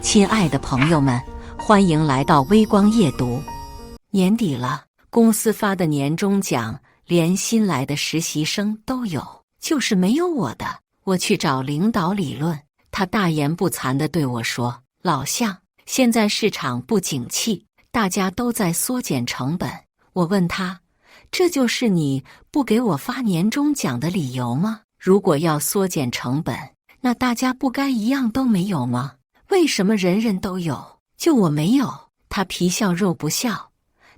亲爱的朋友们，欢迎来到微光夜读。年底了，公司发的年终奖，连新来的实习生都有，就是没有我的。我去找领导理论，他大言不惭地对我说：“老向，现在市场不景气，大家都在缩减成本。”我问他：“这就是你不给我发年终奖的理由吗？如果要缩减成本，那大家不该一样都没有吗？为什么人人都有，就我没有？”他皮笑肉不笑：“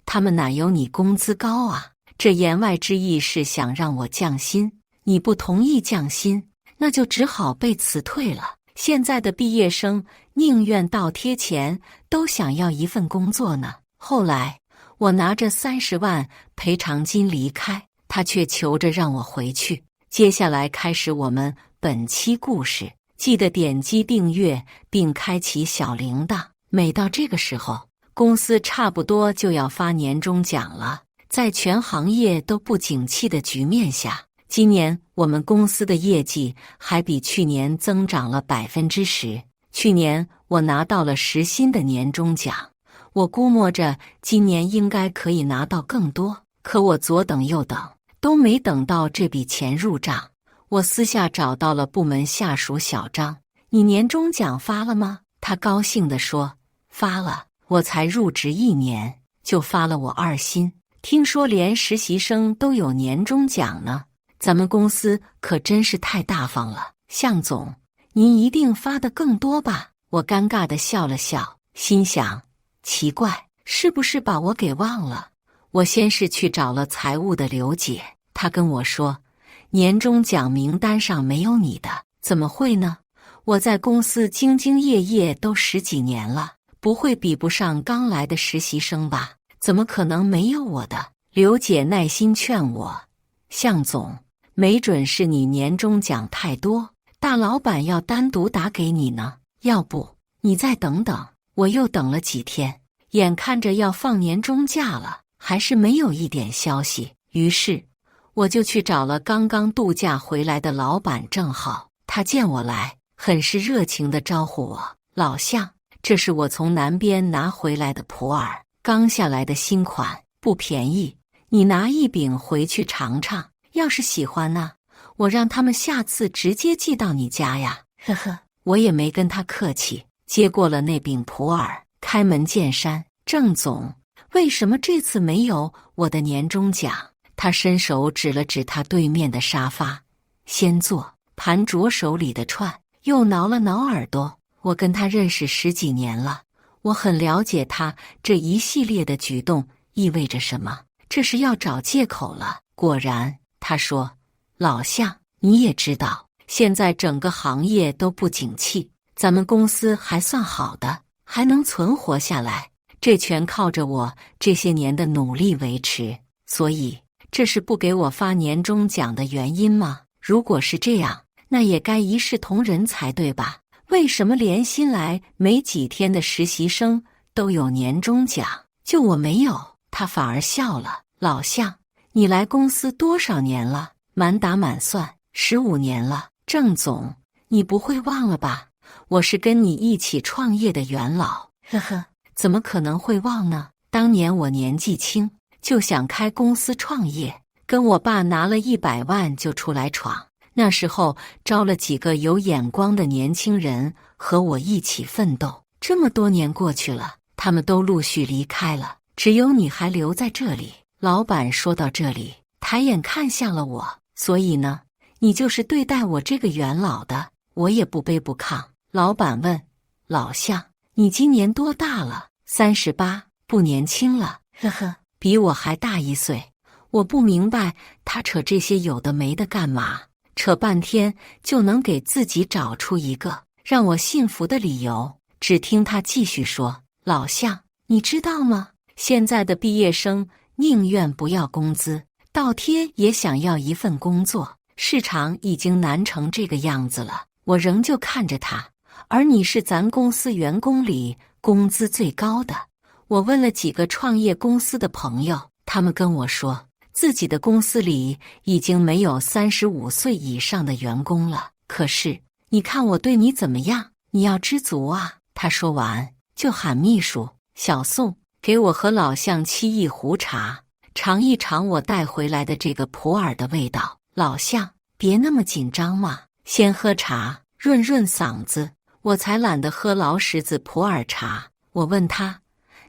他们哪有你工资高啊？”这言外之意是想让我降薪，你不同意降薪，那就只好被辞退了。现在的毕业生宁愿倒贴钱，都想要一份工作呢。后来我拿着30万赔偿金离开，他却求着让我回去。接下来开始我们本期故事，记得点击订阅并开启小铃铛。每到这个时候，公司差不多就要发年终奖了。在全行业都不景气的局面下，今年我们公司的业绩还比去年增长了10%。去年我拿到了实薪的年终奖，我估摸着今年应该可以拿到更多。可我左等右等，都没等到这笔钱入账。我私下找到了部门下属小张：“你年终奖发了吗？”他高兴地说：“发了，我才入职1年，就发了我2薪。听说连实习生都有年终奖呢，咱们公司可真是太大方了。向总，您一定发得更多吧？”我尴尬地笑了笑，心想：奇怪，是不是把我给忘了？我先是去找了财务的刘姐，她跟我说，年终奖名单上没有你的。怎么会呢？我在公司兢兢业业都10几年了，不会比不上刚来的实习生吧？怎么可能没有我的？刘姐耐心劝我：向总，没准是你年终奖太多，大老板要单独打给你呢。要不你再等等。我又等了几天，眼看着要放年终假了，还是没有一点消息。于是我就去找了刚刚度假回来的老板郑浩。他见我来，很是热情地招呼我：老向，这是我从南边拿回来的普洱，刚下来的新款，不便宜，你拿1饼回去尝尝，要是喜欢呢，我让他们下次直接寄到你家呀。呵呵，我也没跟他客气，接过了那饼普洱，开门见山：郑总，为什么这次没有我的年终奖？他伸手指了指他对面的沙发，先坐，盘着手里的串，又挠了挠耳朵。我跟他认识10几年了，我很了解他这一系列的举动意味着什么。这是要找借口了。果然，他说：老向，你也知道，现在整个行业都不景气，咱们公司还算好的，还能存活下来，这全靠着我这些年的努力维持。所以，这是不给我发年终奖的原因吗？如果是这样，那也该一视同仁才对吧？为什么连新来没几天的实习生都有年终奖，就我没有？他反而笑了：老向，你来公司多少年了？满打满算15年了。郑总，你不会忘了吧？我是跟你一起创业的元老。呵呵，怎么可能会忘呢？当年我年纪轻，就想开公司创业，跟我爸拿了100万就出来闯。那时候招了几个有眼光的年轻人和我一起奋斗。这么多年过去了，他们都陆续离开了，只有你还留在这里。老板说到这里，抬眼看向了我：所以呢，你就是对待我这个元老的？我也不卑不亢。老板问：老向，你今年多大了？38，不年轻了。呵呵，比我还大1岁。我不明白他扯这些有的没的干嘛，扯半天就能给自己找出一个让我信服的理由。只听他继续说：老向，你知道吗？现在的毕业生宁愿不要工资，倒贴也想要一份工作，市场已经难成这个样子了。我仍旧看着他，而你是咱公司员工里工资最高的。我问了几个创业公司的朋友，他们跟我说，自己的公司里已经没有35岁以上的员工了。可是，你看我对你怎么样？你要知足啊！他说完就喊秘书小宋给我和老向沏一壶茶，尝一尝我带回来的这个普洱的味道。老向，别那么紧张嘛，先喝茶润润嗓子。我才懒得喝老石子普洱茶。我问他，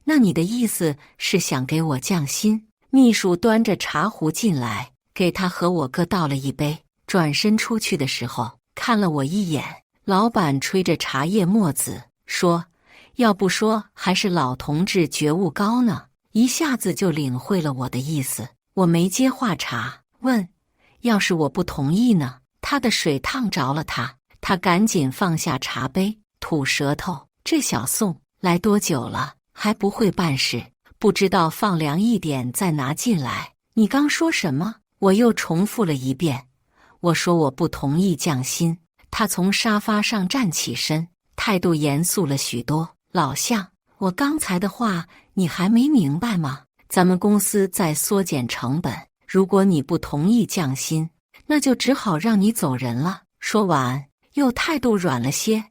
那你的意思是想给我降薪？秘书端着茶壶进来，给他和我各倒了一杯，转身出去的时候看了我一眼。老板吹着茶叶沫子说，要不说还是老同志觉悟高呢，一下子就领会了我的意思。我没接话茬，问，要是我不同意呢？他的水烫着了他，他赶紧放下茶杯，吐舌头。这小宋来多久了，还不会办事，不知道放凉一点再拿进来。你刚说什么？我又重复了一遍。我说我不同意降薪。他从沙发上站起身，态度严肃了许多。老向，我刚才的话你还没明白吗？咱们公司在缩减成本，如果你不同意降薪，那就只好让你走人了。说完又态度软了些。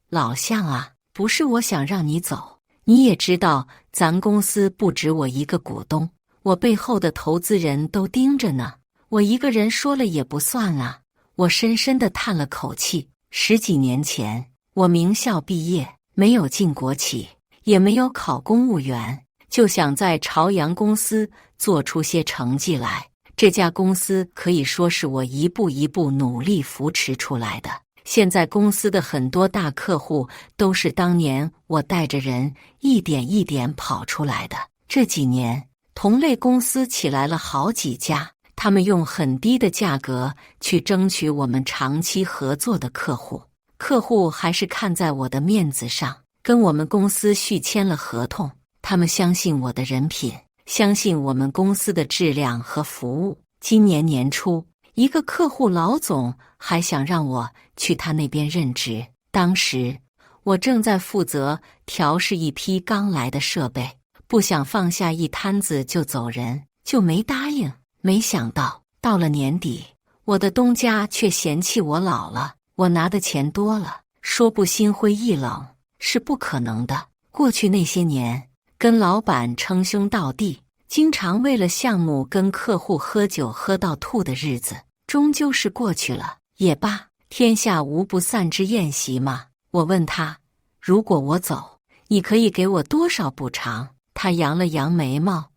老向啊，不是我想让你走，你也知道咱公司不止我一个股东，我背后的投资人都盯着呢，我一个人说了也不算啊。我深深地叹了口气。10几年前我名校毕业，没有进国企，也没有考公务员，就想在朝阳公司做出些成绩来。这家公司可以说是我一步一步努力扶持出来的。现在公司的很多大客户都是当年我带着人一点一点跑出来的。这几年同类公司起来了好几家，他们用很低的价格去争取我们长期合作的客户，客户还是看在我的面子上，跟我们公司续签了合同。他们相信我的人品，相信我们公司的质量和服务。今年年初，一个客户老总还想让我去他那边任职，当时我正在负责调试一批刚来的设备，不想放下一摊子就走人，就没答应。没想到到了年底，我的东家却嫌弃我老了，我拿的钱多了，说不心灰意冷是不可能的。过去那些年，跟老板称兄道弟，经常为了项目跟客户喝酒喝到吐的日子，终究是过去了。也罢，天下无不散之宴席嘛。我问他，如果我走，你可以给我多少补偿？他扬了扬眉毛，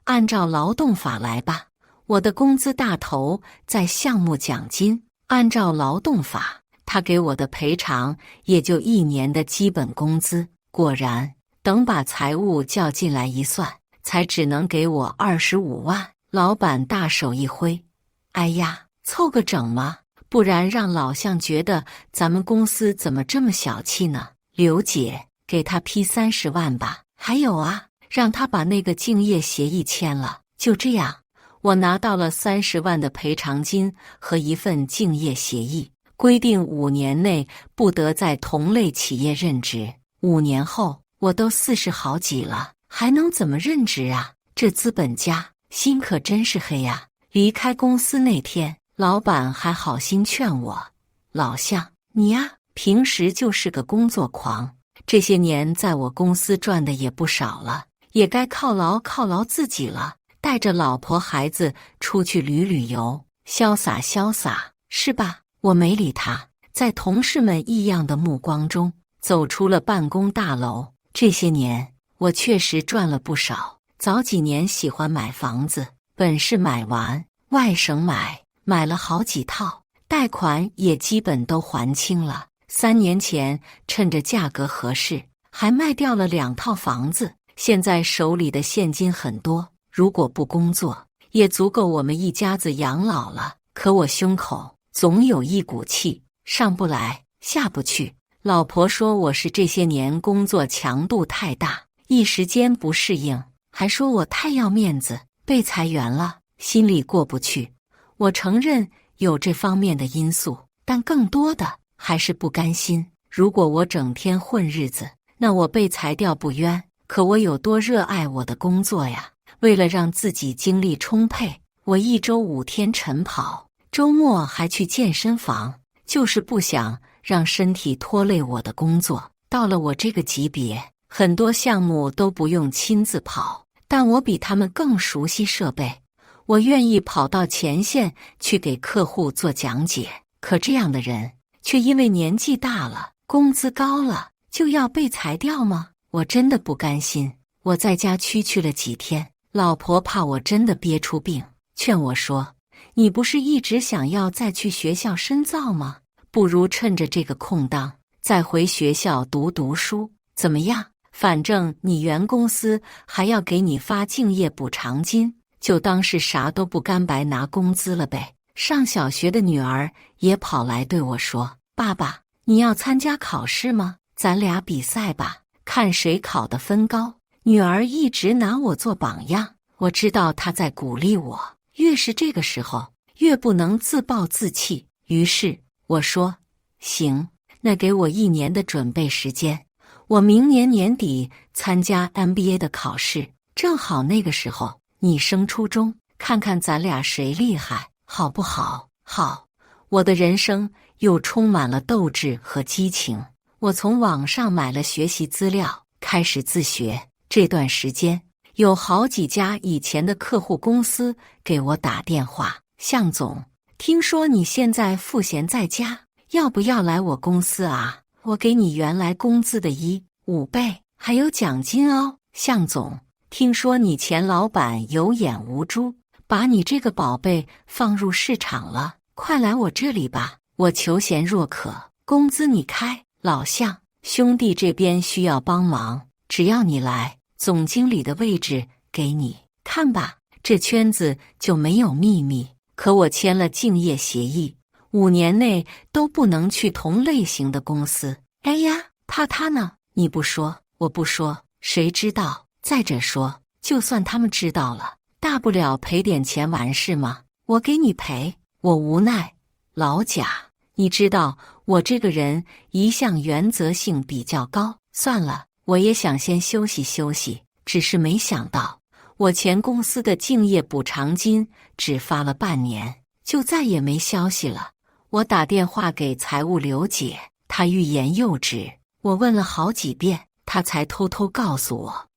按照劳动法来吧。我的工资大头在项目奖金，按照劳动法，他给我的赔偿也就1年的基本工资。果然，等把财务叫进来一算，才只能给我25万。老板大手一挥，哎呀，凑个整嘛，不然让老向觉得咱们公司怎么这么小气呢？刘姐，给他批30万吧。还有啊，让他把那个竞业协议签了。就这样，我拿到了30万的赔偿金和一份竞业协议，规定5年内不得在同类企业任职。5年后，我都40好几了，还能怎么任职啊？这资本家心可真是黑呀！离开公司那天，老板还好心劝我，老向，你呀，平时就是个工作狂，这些年在我公司赚的也不少了，也该犒劳犒劳自己了，带着老婆孩子出去旅旅游，潇洒潇洒，是吧？我没理他，在同事们异样的目光中走出了办公大楼。这些年我确实赚了不少，早几年喜欢买房子，本是买完，外省买了好几套，贷款也基本都还清了。3年前趁着价格合适，还卖掉了2套房子，现在手里的现金很多，如果不工作，也足够我们一家子养老了。可我胸口总有一股气，上不来下不去。老婆说我是这些年工作强度太大，一时间不适应，还说我太要面子，被裁员了，心里过不去。我承认有这方面的因素，但更多的还是不甘心。如果我整天混日子，那我被裁掉不冤，可我有多热爱我的工作呀？为了让自己精力充沛，我1周5天晨跑，周末还去健身房，就是不想让身体拖累我的工作。到了我这个级别，很多项目都不用亲自跑，但我比他们更熟悉设备，我愿意跑到前线去给客户做讲解。可这样的人却因为年纪大了，工资高了，就要被裁掉吗？我真的不甘心。我在家区去了几天，老婆怕我真的憋出病，劝我说，你不是一直想要再去学校深造吗？不如趁着这个空档再回学校读书，怎么样？反正你原公司还要给你发敬业补偿金，就当是啥都不干白拿工资了呗。上小学的女儿也跑来对我说，爸爸，你要参加考试吗？咱俩比赛吧，看谁考的分高。女儿一直拿我做榜样，我知道她在鼓励我，越是这个时候越不能自暴自弃。于是我说，行，那给我1年的准备时间，我明年年底参加 MBA 的考试，正好那个时候你升初中，看看咱俩谁厉害，好不好？好。我的人生又充满了斗志和激情。我从网上买了学习资料，开始自学。这段时间有好几家以前的客户公司给我打电话，向总，听说你现在赋闲在家，要不要来我公司啊？我给你原来工资的1、5倍，还有奖金哦。向总，听说你前老板有眼无珠，把你这个宝贝放入市场了，快来我这里吧，我求贤若渴，工资你开。老向，兄弟这边需要帮忙，只要你来，总经理的位置给你。看吧，这圈子就没有秘密，可我签了竞业协议，5年内都不能去同类型的公司。哎呀，他呢？你不说，我不说，谁知道？再者说，就算他们知道了，大不了赔点钱完事吗？我给你赔，我无奈。老贾，你知道我这个人一向原则性比较高，算了，我也想先休息休息，只是没想到我前公司的敬业补偿金只发了半年，就再也没消息了。我打电话给财务刘姐，她欲言又止，我问了好几遍，她才偷偷告诉我，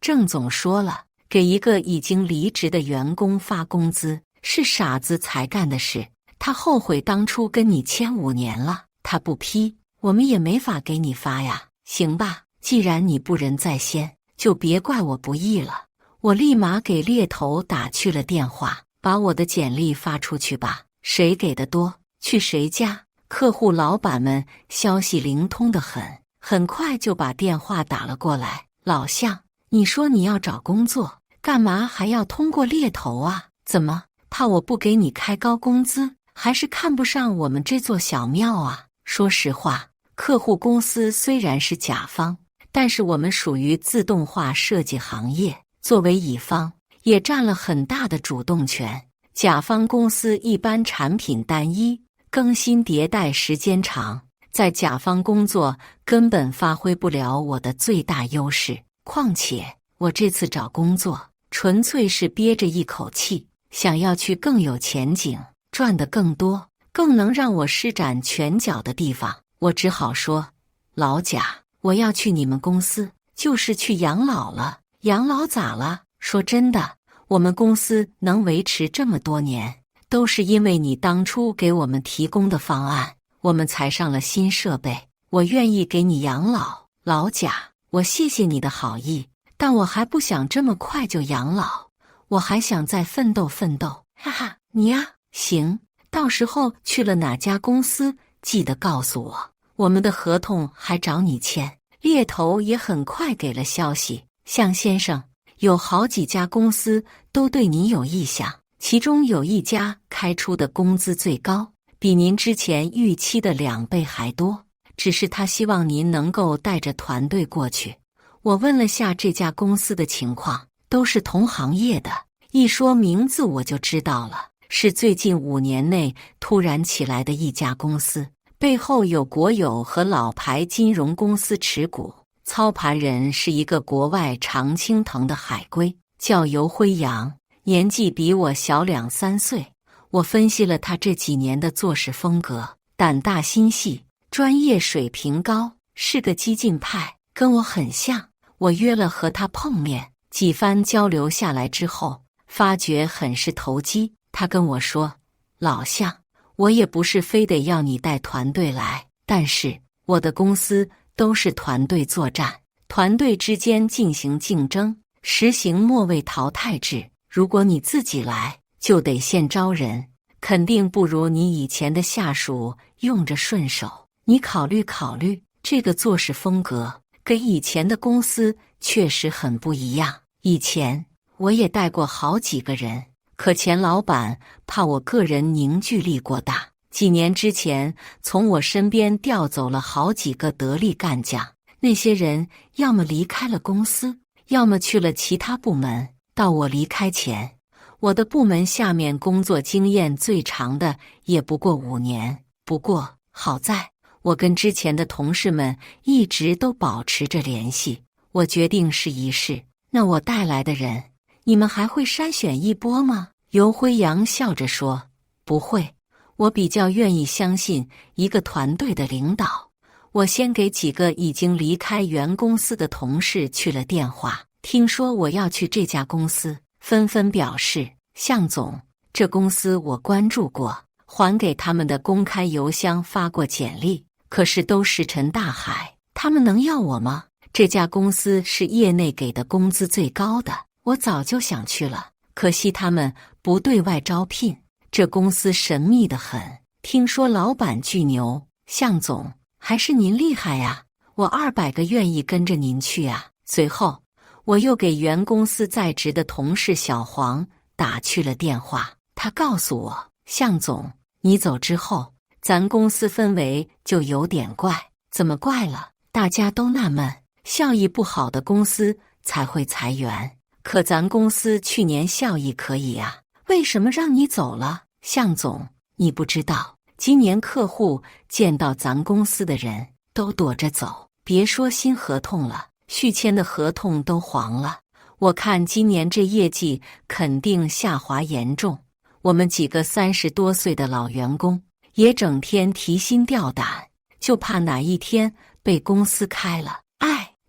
郑总说了，给一个已经离职的员工发工资是傻子才干的事，他后悔当初跟你签5年了，他不批，我们也没法给你发呀。行吧，既然你不仁在先，就别怪我不义了。我立马给猎头打去了电话，把我的简历发出去吧，谁给的多，去谁家。客户老板们消息灵通得很，很快就把电话打了过来。老向，你说你要找工作，干嘛还要通过猎头啊？怎么，怕我不给你开高工资，还是看不上我们这座小庙啊？说实话，客户公司虽然是甲方，但是我们属于自动化设计行业，作为乙方也占了很大的主动权。甲方公司一般产品单一，更新迭代时间长，在甲方工作根本发挥不了我的最大优势。况且我这次找工作纯粹是憋着一口气，想要去更有前景、赚得更多、更能让我施展拳脚的地方。我只好说，老贾，我要去你们公司，就是去养老了。养老咋了？说真的，我们公司能维持这么多年，都是因为你当初给我们提供的方案，我们才上了新设备。我愿意给你养老，老贾，我谢谢你的好意，但我还不想这么快就养老，我还想再奋斗奋斗。哈哈，你呀，行，到时候去了哪家公司，记得告诉我，我们的合同还找你签。猎头也很快给了消息，向先生，有好几家公司都对您有意向，其中有一家开出的工资最高，比您之前预期的2倍还多，只是他希望您能够带着团队过去。我问了下这家公司的情况，都是同行业的，一说名字我就知道了，是最近5年内突然起来的一家公司，背后有国有和老牌金融公司持股，操盘人是一个国外常青藤的海归，叫游辉阳，年纪比我小2、3岁。我分析了他这几年的做事风格，胆大心细，专业水平高，是个激进派，跟我很像。我约了和他碰面，几番交流下来之后，发觉很是投机。他跟我说：“老向，我也不是非得要你带团队来，但是我的公司都是团队作战，团队之间进行竞争，实行末位淘汰制。如果你自己来，就得现招人，肯定不如你以前的下属用着顺手。你考虑考虑，这个做事风格跟以前的公司确实很不一样。以前我也带过好几个人，可前老板怕我个人凝聚力过大，几年之前从我身边调走了好几个得力干将。那些人要么离开了公司，要么去了其他部门。到我离开前，我的部门下面工作经验最长的也不过5年。不过好在我跟之前的同事们一直都保持着联系。我决定试一试，那我带来的人，你们还会筛选一波吗？尤辉阳笑着说：“不会，我比较愿意相信一个团队的领导。”我先给几个已经离开原公司的同事去了电话，听说我要去这家公司，纷纷表示：“向总，这公司我关注过，还给他们的公开邮箱发过简历，可是都石沉大海，他们能要我吗？这家公司是业内给的工资最高的，我早就想去了，可惜他们不对外招聘，这公司神秘得很。听说老板巨牛，向总，还是您厉害呀，我200个愿意跟着您去啊。”随后我又给原公司在职的同事小黄打去了电话，他告诉我：“向总，你走之后，咱公司氛围就有点怪。”怎么怪了？大家都纳闷，效益不好的公司才会裁员，可咱公司去年效益可以啊，为什么让你走了？向总，你不知道，今年客户见到咱公司的人都躲着走，别说新合同了，续签的合同都黄了。我看今年这业绩肯定下滑严重，我们几个30多岁的老员工也整天提心吊胆，就怕哪一天被公司开了。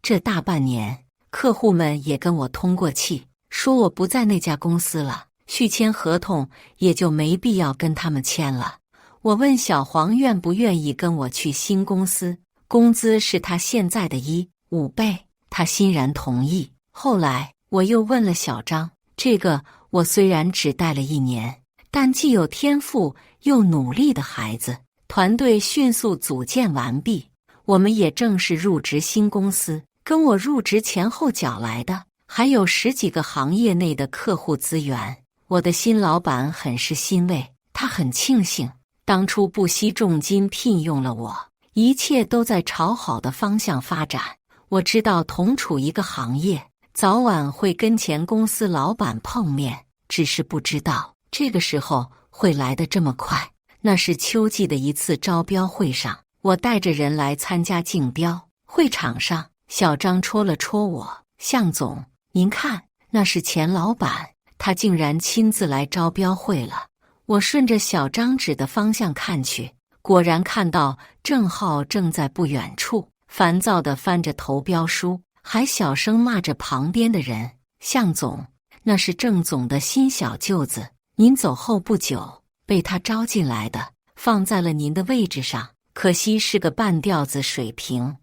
这大半年客户们也跟我通过气，说我不在那家公司了，续签合同也就没必要跟他们签了。我问小黄愿不愿意跟我去新公司，工资是他现在的1.5倍，他欣然同意。后来我又问了小张，这个我虽然只带了1年，但既有天赋又努力的孩子，团队迅速组建完毕，我们也正式入职新公司。跟我入职前后脚来的还有10几个行业内的客户资源。我的新老板很是欣慰，他很庆幸当初不惜重金聘用了我，一切都在朝好的方向发展。我知道同处一个行业，早晚会跟前公司老板碰面，只是不知道这个时候会来得这么快。那是秋季的一次招标会上，我带着人来参加竞标。会场上，小张戳了戳我：“向总，您看，那是钱老板，他竟然亲自来招标会了。”我顺着小张指的方向看去，果然看到郑浩正在不远处烦躁地翻着投标书，还小声骂着旁边的人：“向总，那是郑总的新小舅子，您走后不久被他招进来的，放在了您的位置上，可惜是个半吊子水平。”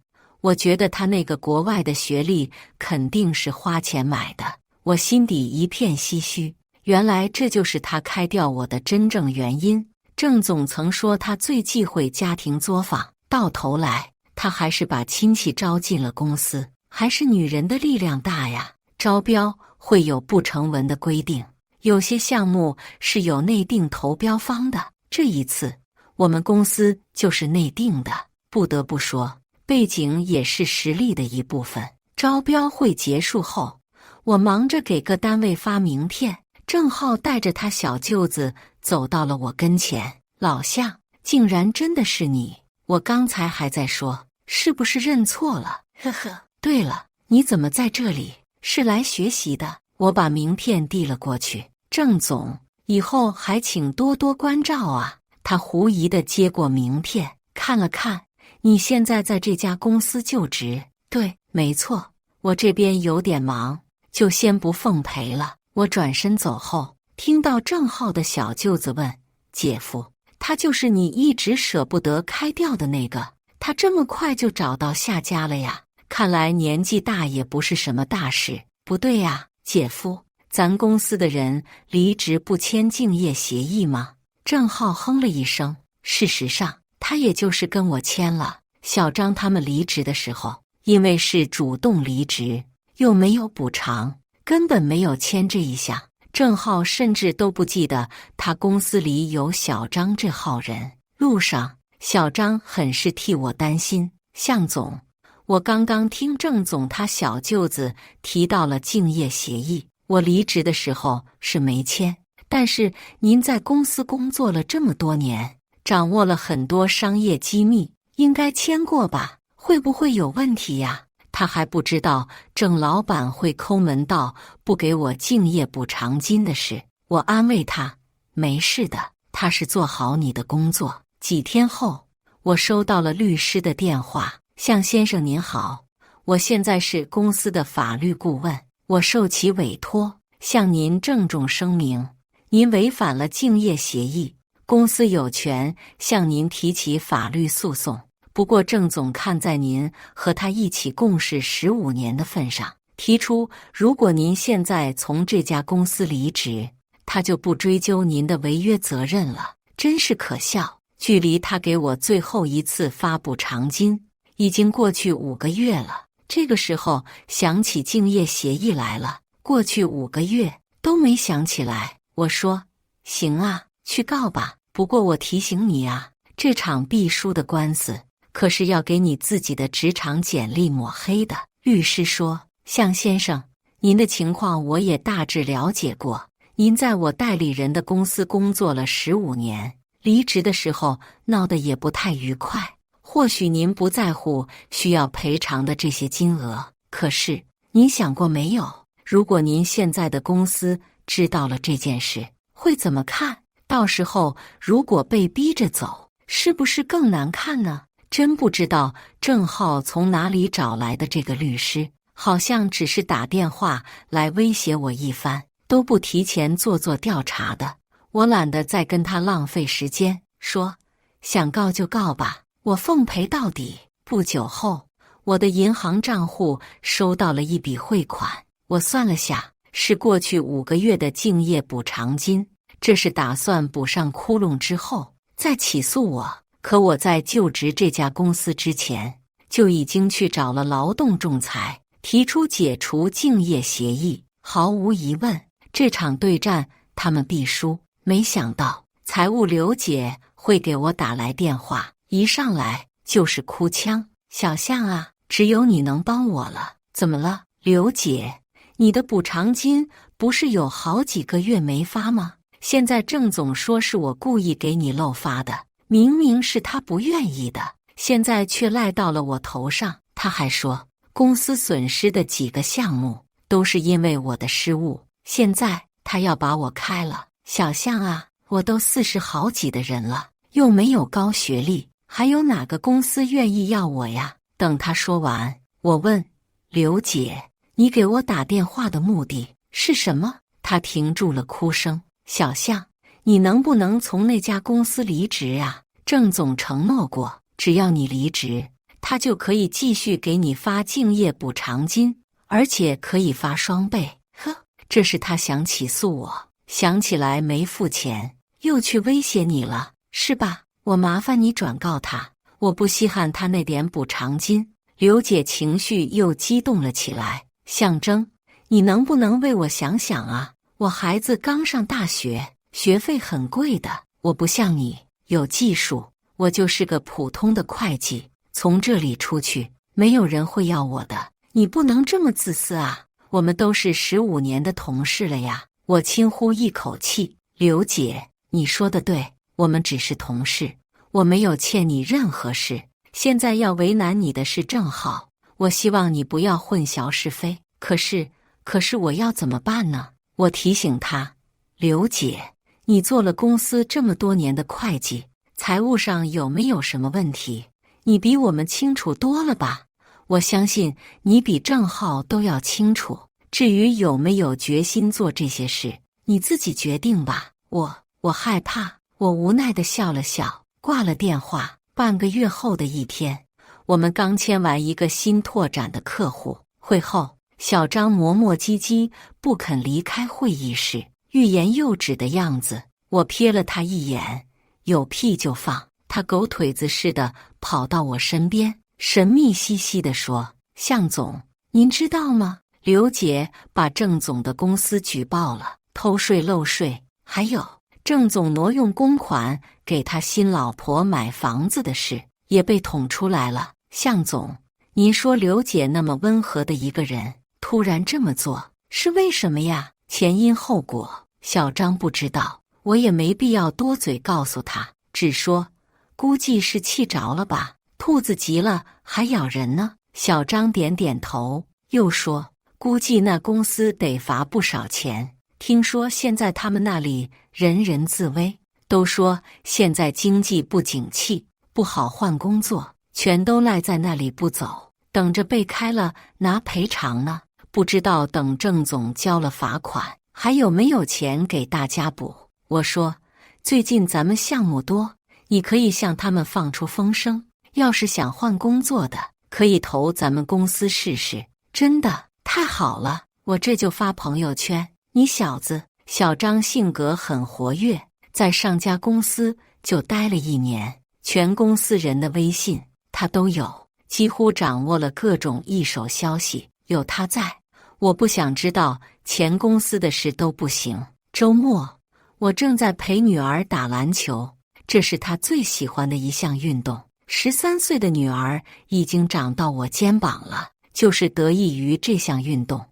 我觉得他那个国外的学历肯定是花钱买的，我心底一片唏嘘。原来这就是他开掉我的真正原因。郑总曾说他最忌讳家庭作坊，到头来他还是把亲戚招进了公司。还是女人的力量大呀！招标会有不成文的规定，有些项目是有内定投标方的，这一次我们公司就是内定的。不得不说，背景也是实力的一部分。招标会结束后，我忙着给各单位发名片，郑浩带着他小舅子走到了我跟前：“老向，竟然真的是你！我刚才还在说，是不是认错了？呵呵。对了，你怎么在这里？是来学习的？”我把名片递了过去：“郑总，以后还请多多关照啊。”他狐疑地接过名片，看了看：“你现在在这家公司就职？对，没错。我这边有点忙，就先不奉陪了。我转身走后，听到郑浩的小舅子问：姐夫，他就是你一直舍不得开掉的那个？他这么快就找到下家了呀？看来年纪大也不是什么大事。不对呀，姐夫，咱公司的人离职不签竞业协议吗？郑浩哼了一声，事实上他也就是跟我签了。小张他们离职的时候，因为是主动离职，又没有补偿，根本没有签这一项。郑浩甚至都不记得他公司里有小张这号人。路上，小张很是替我担心。向总，我刚刚听郑总他小舅子提到了竞业协议，我离职的时候是没签，但是您在公司工作了这么多年，掌握了很多商业机密，应该签过吧？会不会有问题呀？他还不知道郑老板会抠门到不给我竞业补偿金的事。我安慰他，没事的，他是做好你的工作。几天后，我收到了律师的电话。向先生您好，我现在是公司的法律顾问，我受其委托，向您郑重声明，您违反了竞业协议，公司有权向您提起法律诉讼。不过郑总看在您和他一起共事15年的份上，提出如果您现在从这家公司离职，他就不追究您的违约责任了。真是可笑，距离他给我最后一次发补偿金已经过去5个月了。这个时候想起竞业协议来了，过去5个月都没想起来。我说行啊，去告吧，不过我提醒你啊，这场必输的官司可是要给你自己的职场简历抹黑的。律师说，向先生，您的情况我也大致了解过，您在我代理人的公司工作了15年，离职的时候闹得也不太愉快。或许您不在乎需要赔偿的这些金额，可是您想过没有，如果您现在的公司知道了这件事，会怎么看？到时候如果被逼着走，是不是更难看呢？真不知道郑浩从哪里找来的这个律师，好像只是打电话来威胁我一番，都不提前做调查的。我懒得再跟他浪费时间，说想告就告吧，我奉陪到底。不久后，我的银行账户收到了一笔汇款，我算了下，是过去5个月的竞业补偿金。这是打算补上窟窿之后再起诉我。可我在就职这家公司之前，就已经去找了劳动仲裁，提出解除竞业协议。毫无疑问，这场对战他们必输。没想到财务刘姐会给我打来电话，一上来就是哭腔：小向啊，只有你能帮我了。怎么了，刘姐？你的补偿金不是有好几个月没发吗？现在郑总说是我故意给你漏发的，明明是他不愿意的，现在却赖到了我头上。他还说公司损失的几个项目都是因为我的失误，现在他要把我开了。小向啊，我都40好几的人了，又没有高学历，还有哪个公司愿意要我呀？等他说完，我问刘姐，你给我打电话的目的是什么？他停住了哭声。小向，你能不能从那家公司离职啊？郑总承诺过，只要你离职，他就可以继续给你发竞业补偿金，而且可以发双倍。呵，这是他想起诉我，想起来没付钱，又去威胁你了，是吧？我麻烦你转告他，我不稀罕他那点补偿金。刘姐情绪又激动了起来。象征，你能不能为我想想啊？我孩子刚上大学，学费很贵的，我不像你有技术，我就是个普通的会计，从这里出去，没有人会要我的。你不能这么自私啊！我们都是15年的同事了呀。我轻呼一口气，刘姐，你说的对，我们只是同事，我没有欠你任何事。现在要为难你的是郑浩，我希望你不要混淆是非。可是我要怎么办呢？我提醒他，刘姐，你做了公司这么多年的会计，财务上有没有什么问题？你比我们清楚多了吧？我相信你比郑浩都要清楚。至于有没有决心做这些事，你自己决定吧。我害怕。我无奈地笑了笑，挂了电话。半个月后的一天，我们刚签完一个新拓展的客户。会后，小张磨磨唧唧不肯离开会议室，欲言又止的样子。我瞥了他一眼，有屁就放。他狗腿子似的跑到我身边，神秘兮兮地说：“向总，您知道吗？刘姐把郑总的公司举报了，偷税漏税，还有郑总挪用公款给他新老婆买房子的事也被捅出来了。向总，您说刘姐那么温和的一个人，突然这么做是为什么呀？前因后果，小张不知道，我也没必要多嘴告诉他，只说估计是气着了吧，兔子急了还咬人呢。小张点点头，又说估计那公司得罚不少钱。听说现在他们那里人人自危，都说现在经济不景气，不好换工作，全都赖在那里不走，等着被开了拿赔偿呢。不知道等郑总交了罚款，还有没有钱给大家补。我说最近咱们项目多，你可以向他们放出风声，要是想换工作的，可以投咱们公司试试。真的太好了，我这就发朋友圈。你小子，小张性格很活跃，在上家公司就待了1年，全公司人的微信他都有，几乎掌握了各种一手消息。有他在，我不想知道前公司的事都不行。周末，我正在陪女儿打篮球，这是她最喜欢的一项运动。13岁的女儿已经长到我肩膀了，就是得益于这项运动。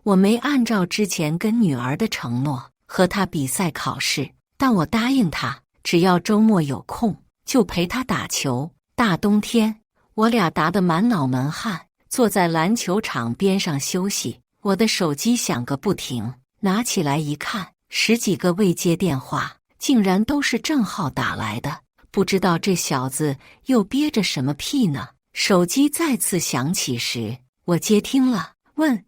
我没按照之前跟女儿的承诺和她比赛考试，但我答应她，只要周末有空就陪她打球。大冬天，我俩打得满脑门汗，坐在篮球场边上休息。我的手机响个不停，拿起来一看，10几个未接电话，竟然都是郑浩打来的。不知道这小子又憋着什么屁呢。手机再次响起时，我接听了，问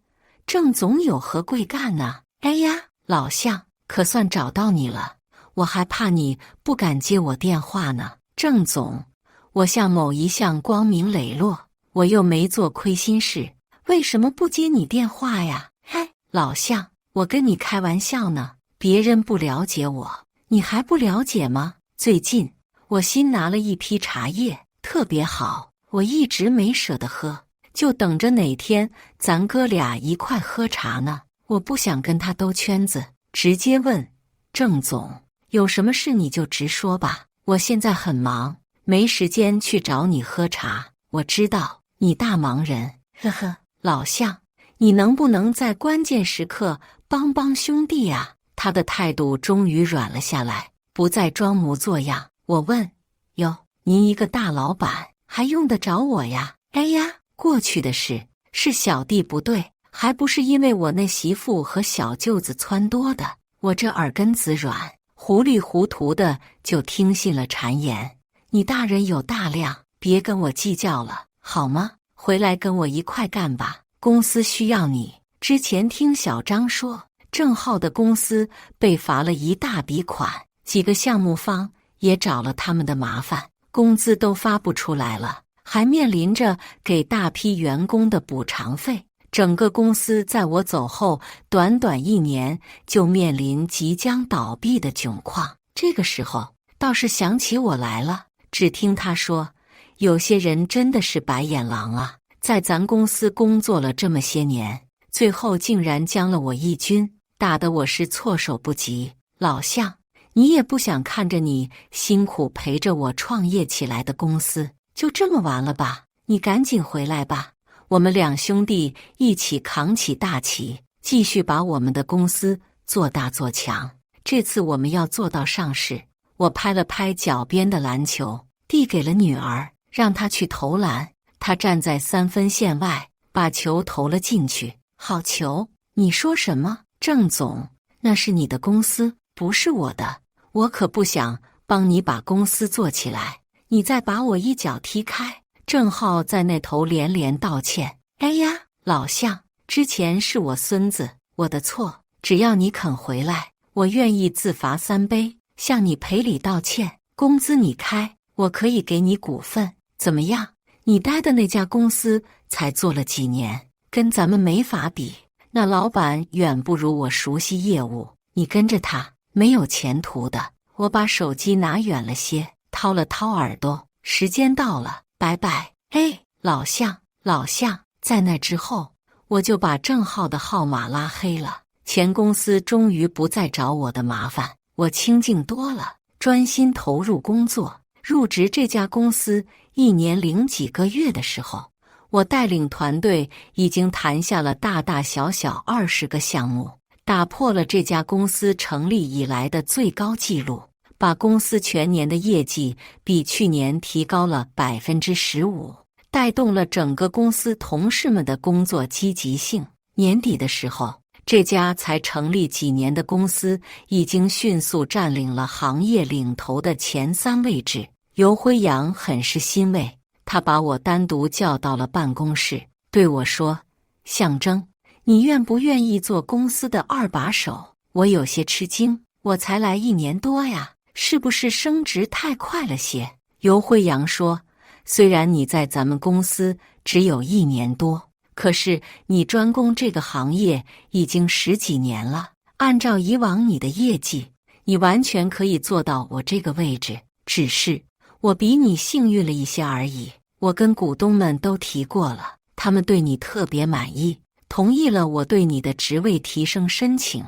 郑总有何贵干呢？哎呀，老向，可算找到你了，我还怕你不敢接我电话呢。郑总，我向某一项光明磊落，我又没做亏心事，为什么不接你电话呀？嘿，老向，我跟你开玩笑呢，别人不了解我，你还不了解吗？最近我新拿了一批茶叶，特别好，我一直没舍得喝，就等着哪天咱哥俩一块喝茶呢。我不想跟他兜圈子，直接问郑总，有什么事你就直说吧，我现在很忙，没时间去找你喝茶。我知道你大忙人，呵呵。老向，你能不能在关键时刻帮帮兄弟啊？他的态度终于软了下来，不再装模作样。我问，哟，您一个大老板还用得着我呀？哎呀，过去的事是小弟不对，还不是因为我那媳妇和小舅子撺掇的。我这耳根子软，糊里糊涂的就听信了谗言。你大人有大量，别跟我计较了，好吗？回来跟我一块干吧，公司需要你。之前听小张说，郑浩的公司被罚了一大笔款，几个项目方也找了他们的麻烦，工资都发不出来了，还面临着给大批员工的补偿费。整个公司在我走后，短短1年就面临即将倒闭的窘况。这个时候倒是想起我来了，只听他说，有些人真的是白眼狼啊，在咱公司工作了这么些年，最后竟然将了我一军，打得我是措手不及。老向，你也不想看着你辛苦陪着我创业起来的公司就这么完了吧？你赶紧回来吧，我们2兄弟一起扛起大旗，继续把我们的公司做大做强。这次我们要做到上市。我拍了拍脚边的篮球，递给了女儿，让她去投篮。她站在3分线外，把球投了进去。好球！你说什么？郑总，那是你的公司，不是我的，我可不想帮你把公司做起来，你再把我一脚踢开，郑浩在那头连连道歉：“哎呀，老向，之前是我孙子，我的错。只要你肯回来，我愿意自罚3杯，向你赔礼道歉。工资你开，我可以给你股份，怎么样？你待的那家公司才做了几年，跟咱们没法比。那老板远不如我熟悉业务，你跟着他没有前途的。”我把手机拿远了些，掏了掏耳朵，时间到了，拜拜。哎，老向，在那之后，我就把郑浩的号码拉黑了。前公司终于不再找我的麻烦，我清静多了，专心投入工作。入职这家公司1年零几个月的时候，我带领团队已经谈下了大大小小20个项目，打破了这家公司成立以来的最高纪录，把公司全年的业绩比去年提高了15%，带动了整个公司同事们的工作积极性。年底的时候，这家才成立几年的公司已经迅速占领了行业领头的前3位置。尤辉阳很是欣慰，他把我单独叫到了办公室，对我说：“向征，你愿不愿意做公司的2把手？”我有些吃惊，我才来1年多呀，是不是升职太快了些？尤辉阳说：“虽然你在咱们公司只有1年多，可是你专攻这个行业已经10几年了，按照以往你的业绩，你完全可以做到我这个位置，只是我比你幸运了一些而已。我跟股东们都提过了，他们对你特别满意，同意了我对你的职位提升申请，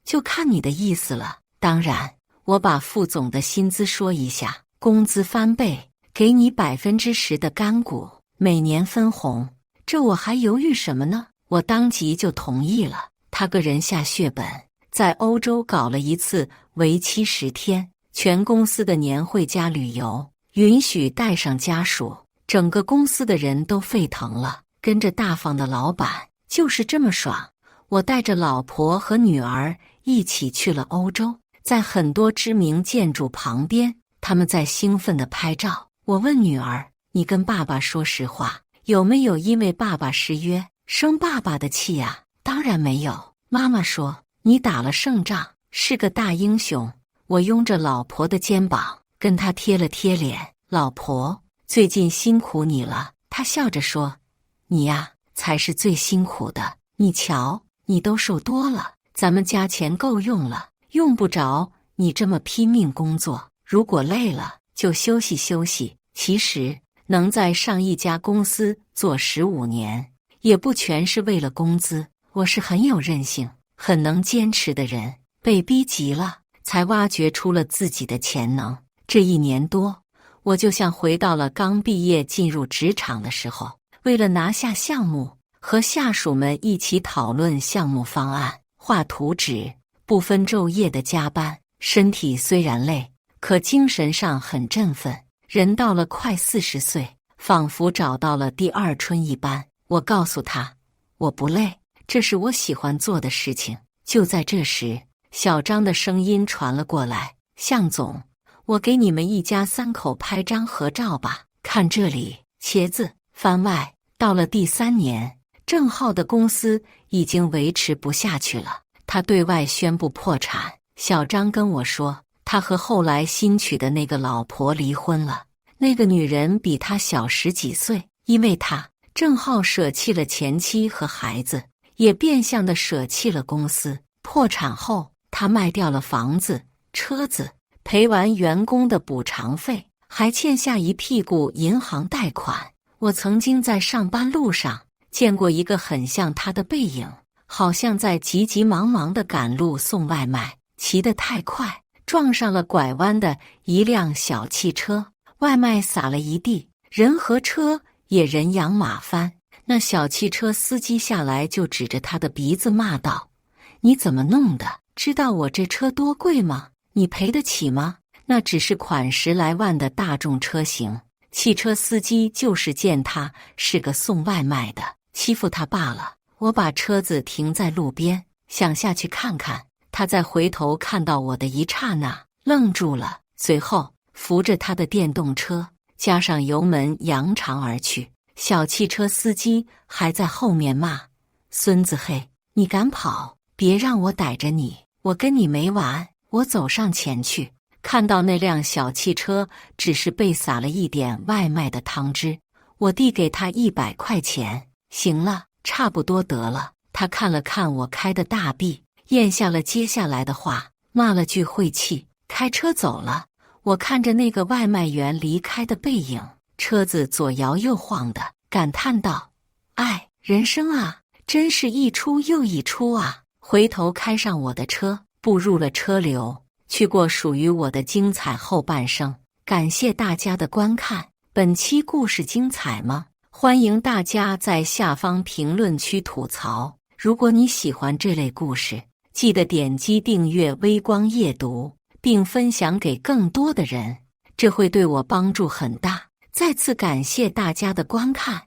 就看你的意思了。当然，我把副总的薪资说一下，工资翻倍，给你10%的干股，每年分红。这我还犹豫什么呢？我当即就同意了。他个人下血本，在欧洲搞了一次为期10天，全公司的年会加旅游，允许带上家属，整个公司的人都沸腾了。跟着大方的老板，就是这么爽。我带着老婆和女儿一起去了欧洲，在很多知名建筑旁边，他们在兴奋地拍照。我问女儿：“你跟爸爸说实话，有没有因为爸爸失约生爸爸的气呀？”“当然没有。”妈妈说：“你打了胜仗，是个大英雄。”我拥着老婆的肩膀，跟她贴了贴脸。“老婆，最近辛苦你了。”她笑着说：“你呀，才是最辛苦的。你瞧，你都瘦多了，咱们家钱够用了，用不着你这么拼命工作。如果累了，就休息休息。”其实能在上一家公司做15年，也不全是为了工资。我是很有韧性、很能坚持的人，被逼急了，才挖掘出了自己的潜能。这1年多，我就像回到了刚毕业进入职场的时候，为了拿下项目，和下属们一起讨论项目方案、画图纸，不分昼夜的加班。身体虽然累，可精神上很振奋。人到了快40岁，仿佛找到了第2春一般。我告诉他，我不累，这是我喜欢做的事情。就在这时，小张的声音传了过来：“向总，我给你们一家3口拍张合照吧，看这里。”茄子番外，到了第3年，郑浩的公司已经维持不下去了，他对外宣布破产。小张跟我说，他和后来新娶的那个老婆离婚了，那个女人比他小10几岁。因为他，郑浩舍弃了前妻和孩子，也变相的舍弃了公司。破产后，他卖掉了房子、车子，赔完员工的补偿费，还欠下一屁股银行贷款。我曾经在上班路上见过一个很像他的背影，好像在急急忙忙地赶路送外卖，骑得太快，撞上了拐弯的一辆小汽车，外卖洒了一地，人和车也人仰马翻。那小汽车司机下来就指着他的鼻子骂道：“你怎么弄的？知道我这车多贵吗？你赔得起吗？”那只是款10来万的大众车型，汽车司机就是见他是个送外卖的，欺负他罢了。我把车子停在路边，想下去看看。他在回头看到我的一刹那愣住了，随后扶着他的电动车加上油门扬长而去。小汽车司机还在后面骂：“孙子嘿，你敢跑，别让我逮着你，我跟你没完！”我走上前去，看到那辆小汽车只是被撒了一点外卖的汤汁，我递给他100块钱：“行了，差不多得了。”他看了看我开的大 B， 咽下了接下来的话，骂了句晦气，开车走了。我看着那个外卖员离开的背影，车子左摇右晃的，感叹道：“哎，人生啊，真是一出又一出啊！”回头开上我的车，步入了车流，去过属于我的精彩后半生。感谢大家的观看，本期故事精彩吗？欢迎大家在下方评论区吐槽。如果你喜欢这类故事，记得点击订阅微光夜读，并分享给更多的人，这会对我帮助很大。再次感谢大家的观看。